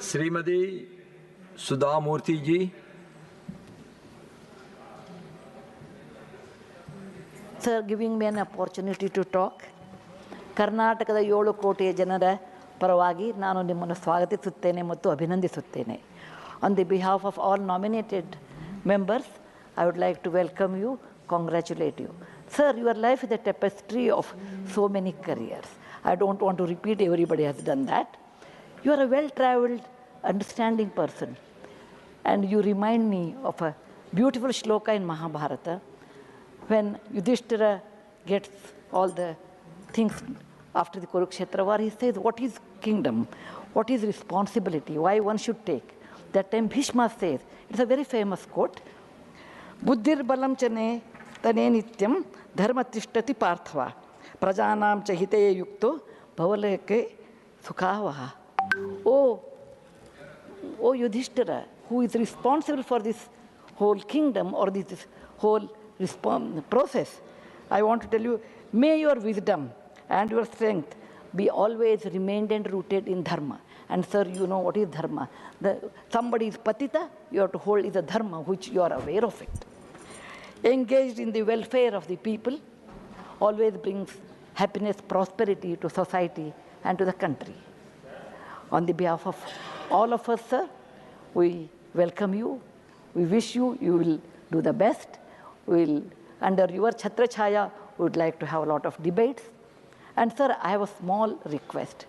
Shrimati Sudha Murthy ji. Sir, giving me an opportunity to talk. ಕರ್ನಾಟಕದ 7 ಕೋಟಿ ಜನರ ಪರವಾಗಿ ನಾನು ನಿಮ್ಮನ್ನು ಸ್ವಾಗತಿಸುತ್ತೇನೆ ಮತ್ತು ಅಭಿನಂದಿಸುತ್ತೇನೆ. On the behalf of all nominated members, I would like to welcome you, congratulate you. Sir, your life is a tapestry of so many careers. I don't want to repeat, everybody has done that. You are a well-traveled, understanding person. And you remind me of a beautiful shloka in Mahabharata when Yudhishthira gets all the things after the Kurukshetra war. He says, what is kingdom? What is responsibility? Why one should take? That time Bhishma says, it's a very famous quote, Buddhir balam chane tane nityam dharma tishtati parthva prajanam chahite yukto bhavaleke sukhavaha. Oh Yudhishthira, who is responsible for this whole kingdom or this whole process, I want to tell you, may your wisdom and your strength be always remained and rooted in dharma. And sir, you know what is dharma. Somebody is patita, you have to hold is a dharma which you are aware of it. Engaged in the welfare of the people always brings happiness, prosperity to society and to the country. On the behalf of all of us, sir, we welcome you. We wish you will do the best. Under your Chhatra Chhaya, we would like to have a lot of debates. And sir, I have a small request.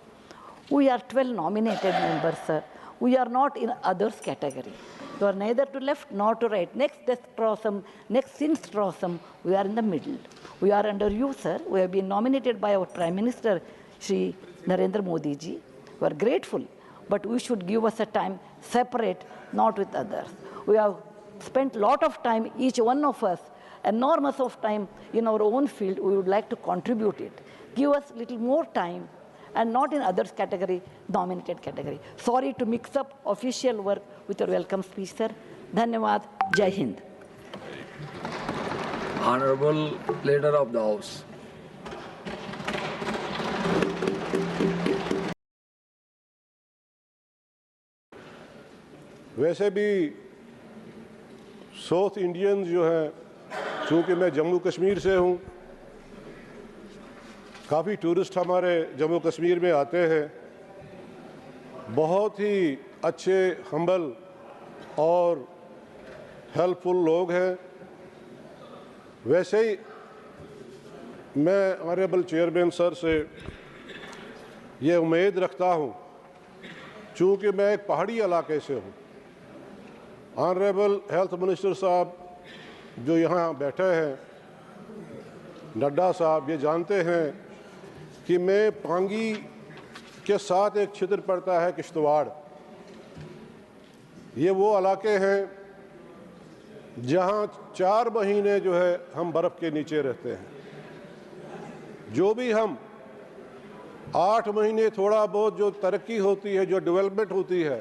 We are 12 nominated members, sir. We are not in others category. You are neither to left nor to right. Next destrossum, next sinstrossum, we are in the middle. We are under you, sir. We have been nominated by our Prime Minister, Shri Narendra Modi ji. We are grateful, but we should give us a time separate, not with others. We have spent a lot of time, each one of us, enormous of time in our own field. We would like to contribute it. Give us a little more time and not in others category, nominated category. Sorry to mix up official work with your welcome speech, sir. Dhanyavad. Jai Hind. Honorable Leader of the House. वैसे भी south Indians जो हैं, चूँकि मैं जम्मू कश्मीर से हूँ, काफ़ी tourist हमारे जम्मू कश्मीर में आते हैं। बहुत ही अच्छे, हम्बल और हेल्पफुल लोग हैं। वैसे ही मैं ऑनरेबल चेयरमैन सर से ये उम्मीद रखता हूँ, चूँकि मैं एक पहाड़ी इलाके से हूँ। ऑनरेबल हेल्थ मिनिस्टर साहब जो यहाँ बैठे हैं, नड्डा साहब, ये जानते हैं कि मैं पांगी के साथ एक क्षेत्र पड़ता है किश्तवाड़। ये वो इलाके हैं जहाँ 4 महीने जो है हम बर्फ़ के नीचे रहते हैं। जो भी हम 8 महीने थोड़ा बहुत जो तरक्की होती है, जो डेवलपमेंट होती है,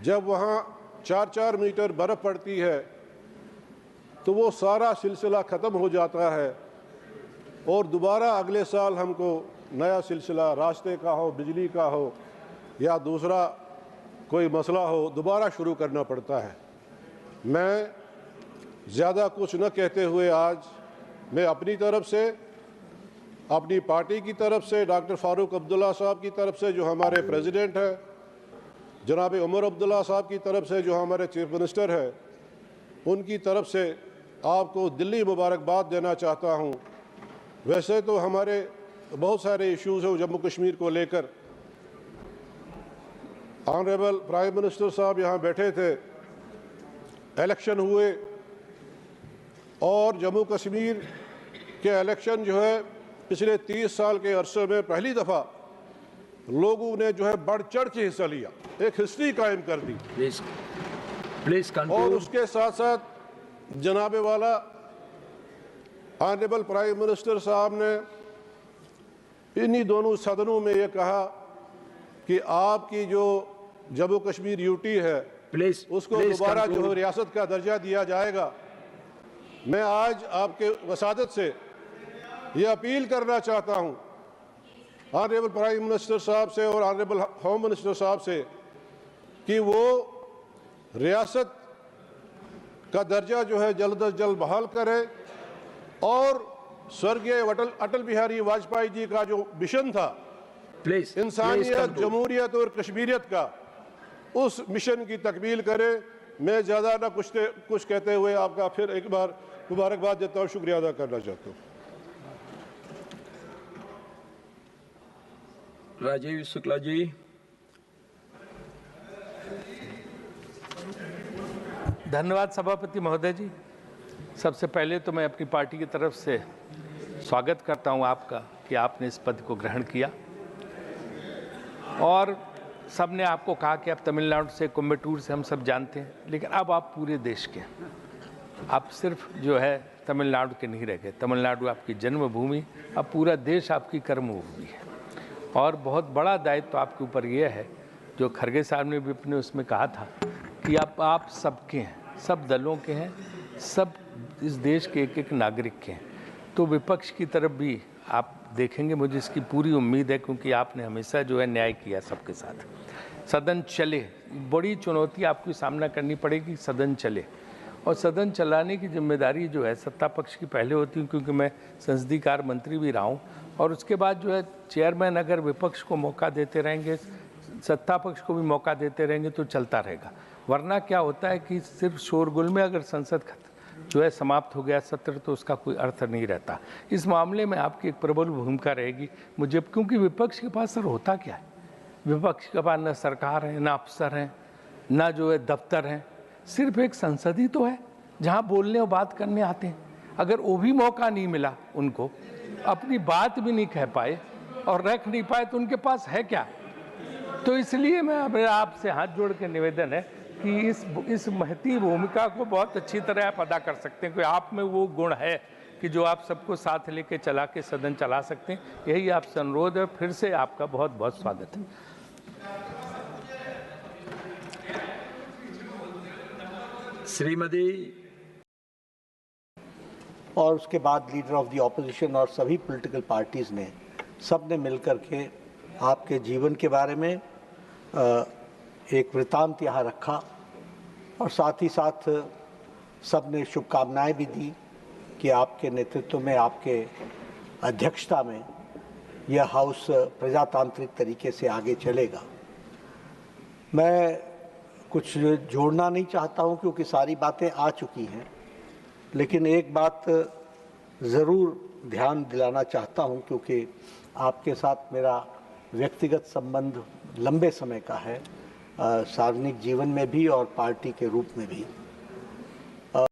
जब वहाँ 4-4 मीटर बर्फ़ पड़ती है तो वो सारा सिलसिला ख़त्म हो जाता है और दोबारा अगले साल हमको नया सिलसिला, रास्ते का हो, बिजली का हो या दूसरा कोई मसला हो, दोबारा शुरू करना पड़ता है। मैं ज़्यादा कुछ न कहते हुए आज मैं अपनी तरफ से, अपनी पार्टी की तरफ से, डॉक्टर फ़ारूक अब्दुल्ला साहब की तरफ से जो हमारे प्रेसिडेंट हैं, जनाब उमर अब्दुल्ला साहब की तरफ से जो हमारे चीफ मिनिस्टर हैं, उनकी तरफ से आपको दिल्ली मुबारकबाद देना चाहता हूँ। वैसे तो हमारे बहुत सारे इश्यूज़ हैं जम्मू कश्मीर को लेकर। ऑनरेबल प्राइम मिनिस्टर साहब यहाँ बैठे थे, इलेक्शन हुए और जम्मू कश्मीर के इलेक्शन जो है पिछले 30 साल के अरसे में पहली दफ़ा लोगों ने जो है बढ़ चढ़ के हिस्सा लिया, एक हिस्ट्री कायम कर दी। प्लीज और उसके साथ साथ जनाबे वाला ऑनरेबल प्राइम मिनिस्टर साहब ने इन्हीं दोनों सदनों में ये कहा कि आपकी जो जम्मू कश्मीर यूटी है उसको दोबारा जो रियासत का दर्जा दिया जाएगा। मैं आज आपके वसादत से ये अपील करना चाहता हूँ ऑनरेबल प्राइम मिनिस्टर साहब से और ऑनरेबल होम मिनिस्टर साहब से कि वो रियासत का दर्जा जो है जल्द अज जल्द बहाल करे और स्वर्गीय अटल बिहारी वाजपेयी जी का जो मिशन था Please. Please इंसानियत, conclude. जमहूरियत और कश्मीरियत का, उस मिशन की तकमील करे। मैं ज़्यादा ना कुछ कहते हुए आपका फिर एक बार मुबारकबाद देता हूँ, शुक्रिया अदा करना चाहता हूँ। राजीव शुक्ला जी। धन्यवाद सभापति महोदय जी। सबसे पहले तो मैं अपनी पार्टी की तरफ से स्वागत करता हूं आपका कि आपने इस पद को ग्रहण किया और सबने आपको कहा कि आप तमिलनाडु से, कोयम्बटूर से हम सब जानते हैं, लेकिन अब आप पूरे देश के हैं। आप सिर्फ जो है तमिलनाडु के नहीं रह गए। तमिलनाडु आपकी जन्मभूमि, अब पूरा देश आपकी कर्मभूमि है और बहुत बड़ा दायित्व आपके ऊपर ये है, जो खरगे साहब ने भी अपने उसमें कहा था कि आप सबके हैं, सब दलों के हैं, सब इस देश के एक एक नागरिक के हैं। तो विपक्ष की तरफ भी आप देखेंगे, मुझे इसकी पूरी उम्मीद है, क्योंकि आपने हमेशा जो है न्याय किया सबके साथ। सदन चले, बड़ी चुनौती आपको सामना करनी पड़ेगी, सदन चले। और सदन चलाने की जिम्मेदारी जो है सत्ता पक्ष की पहले होती है, क्योंकि मैं संसदीय कार्य मंत्री भी रहा हूँ। और उसके बाद जो है चेयरमैन अगर विपक्ष को मौका देते रहेंगे, सत्ता पक्ष को भी मौका देते रहेंगे तो चलता रहेगा। वरना क्या होता है कि सिर्फ शोरगुल में अगर संसद जो है समाप्त हो गया सत्र, तो उसका कोई अर्थ नहीं रहता। इस मामले में आपकी एक प्रबल भूमिका रहेगी मुझे, क्योंकि विपक्ष के पास सर होता क्या है? विपक्ष के पास न सरकार है, ना अफसर हैं, ना जो है दफ्तर हैं, सिर्फ एक संसद ही तो है जहाँ बोलने और बात करने आते हैं। अगर वो भी मौका नहीं मिला उनको, अपनी बात भी नहीं कह पाए और रख नहीं पाए, तो उनके पास है क्या? तो इसलिए मैं आपसे हाथ जोड़ के निवेदन है कि इस महती भूमिका को बहुत अच्छी तरह आप अदा कर सकते हैं, क्योंकि आप में वो गुण है कि जो आप सबको साथ लेके चला के सदन चला सकते हैं। यही आपसे अनुरोध है। फिर से आपका बहुत बहुत स्वागत है। श्रीमती। और उसके बाद लीडर ऑफ द ऑपोजिशन और सभी पॉलिटिकल पार्टीज़ ने सब ने मिलकर के आपके जीवन के बारे में एक वृतांत यहाँ रखा और साथ ही साथ सब ने शुभकामनाएं भी दी कि आपके नेतृत्व में, आपके अध्यक्षता में यह हाउस प्रजातांत्रिक तरीके से आगे चलेगा। मैं कुछ जोड़ना नहीं चाहता हूँ क्योंकि सारी बातें आ चुकी हैं, लेकिन एक बात ज़रूर ध्यान दिलाना चाहता हूँ, क्योंकि आपके साथ मेरा व्यक्तिगत संबंध लंबे समय का है, सार्वजनिक जीवन में भी और पार्टी के रूप में भी।